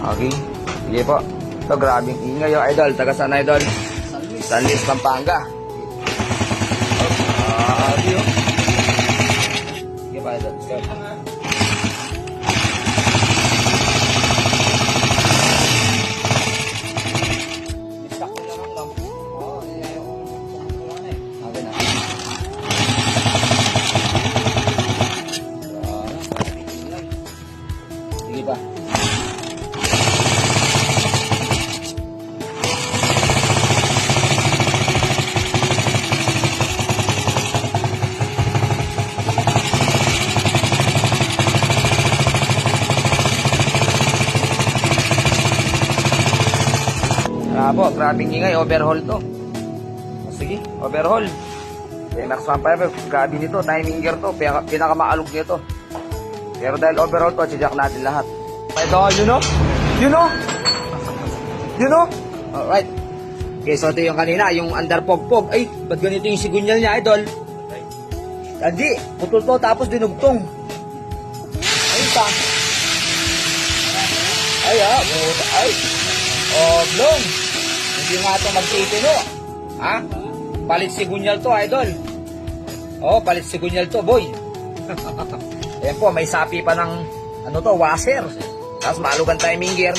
Okay. Sige po. Ito, grabing ingay yung idol. Taga saan idol? San Luis, Pampanga. Okay. Sige pa idol. Sige. Sige pa. Po, grabing ingay, overhaul to. Sige, overhaul. Max 1.5, grabe nito, timing gear to, pinakamaalog nito. Pero dahil overhaul to, check natin lahat. Ito, you know? Alright. Okay, so ito yung kanina, yung under pog-pog. Ay, ba't ganito yung sigunyal niya, idol? Hindi, putol to, tapos dinugtong. Ay, pa. Ay. Oblong. Hindi nga ito magtitino. Ha? Palit sigunyal to, idol. Oh, palit sigunyal to, boy. Ayan po, may sapi pa ng, washer. Tapos maalugan timing gear.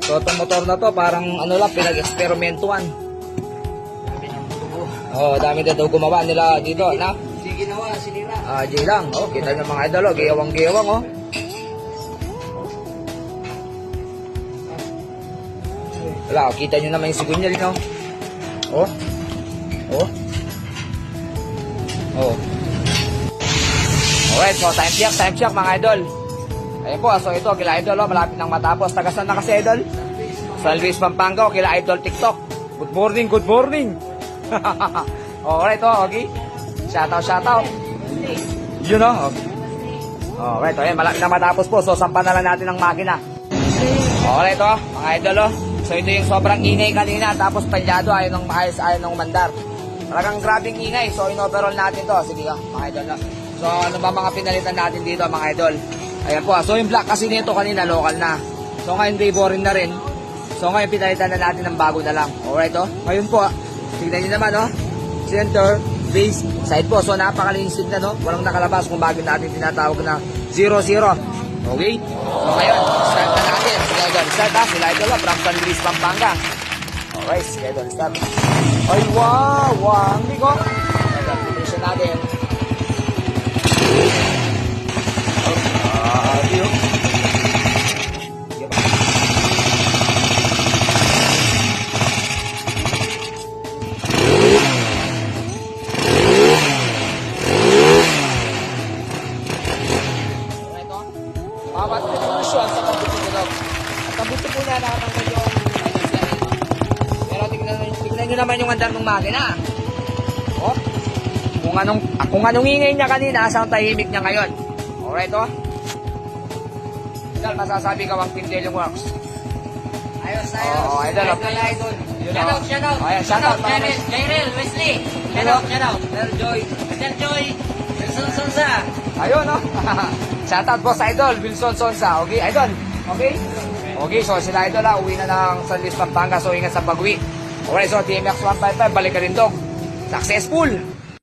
So, itong motor na to, parang, pinag-experimentuan. Oh, dami na daw gumawa nila dito, na? Hindi ginawa, sinira. J lang. Oh, kita nyo mga idol, oh. Giyawang-giyawang, oh. Wala, kita nyo naman yung sigunyal, no? Oh. Alright, so time check mga idol. Ayan po, so ito, kila idol, oh, malapit nang matapos. Taga saan na kasi, idol? San Luis, Pampanga, kila idol TikTok. Good morning. Alright, oh, okay. Shoutout. You know? Okay. Alright, oh, ayan, malapit nang matapos po. So, sampan na lang natin ang makina. Alright, oh, mga idol, oh. So ito yung sobrang ingay kanina, tapos palyado, ayaw nang umandar. Talagang grabing ingay, so in-overall natin to. Sige ka, mga idol na. So ano ba mga pinalitan natin dito, mga idol? Ayan po, so yung black kasi nito kanina, local na. So ngayon Rayborin na rin. So ngayon pinalitan na natin ng bago na lang. Alright, oh. Ngayon po, tignan nyo naman, oh. Center, base, side po. So napakalinis na, no? Walang nakalabas kung bagay natin tinatawag na 0-0. Okay? So ngayon, start na natin. Start ha, sila idol from San Luis, Pampanga. Alright, schedule start. Ay, wow! Ang ligo. Finish natin. Adiyo. Alright, o. Bawat revolution sa pagbuti-bulog. Ang buto po na nakatanggal yung pero tignan nyo naman yung andar ng makina. Oh, kung anong ingay niya kanina, asang tahimik niya ngayon. Alright, oh. Idol, masasabi ka wang Pindelio Works. Ayos. Idol. Shoutout. Ayan, shoutout. Jairel, Wesley. Shoutout. Sir Joy. Wilson Sonsa. Ayun, oh. Shoutout po sa idol, Wilson Sonsa. Okay, idol. Okay, so sila idol, uwi na ng San Luis, Pampanga. So ingat sa pag-uwi. Alright, so TMX 155, balik ka rin dong. Successful!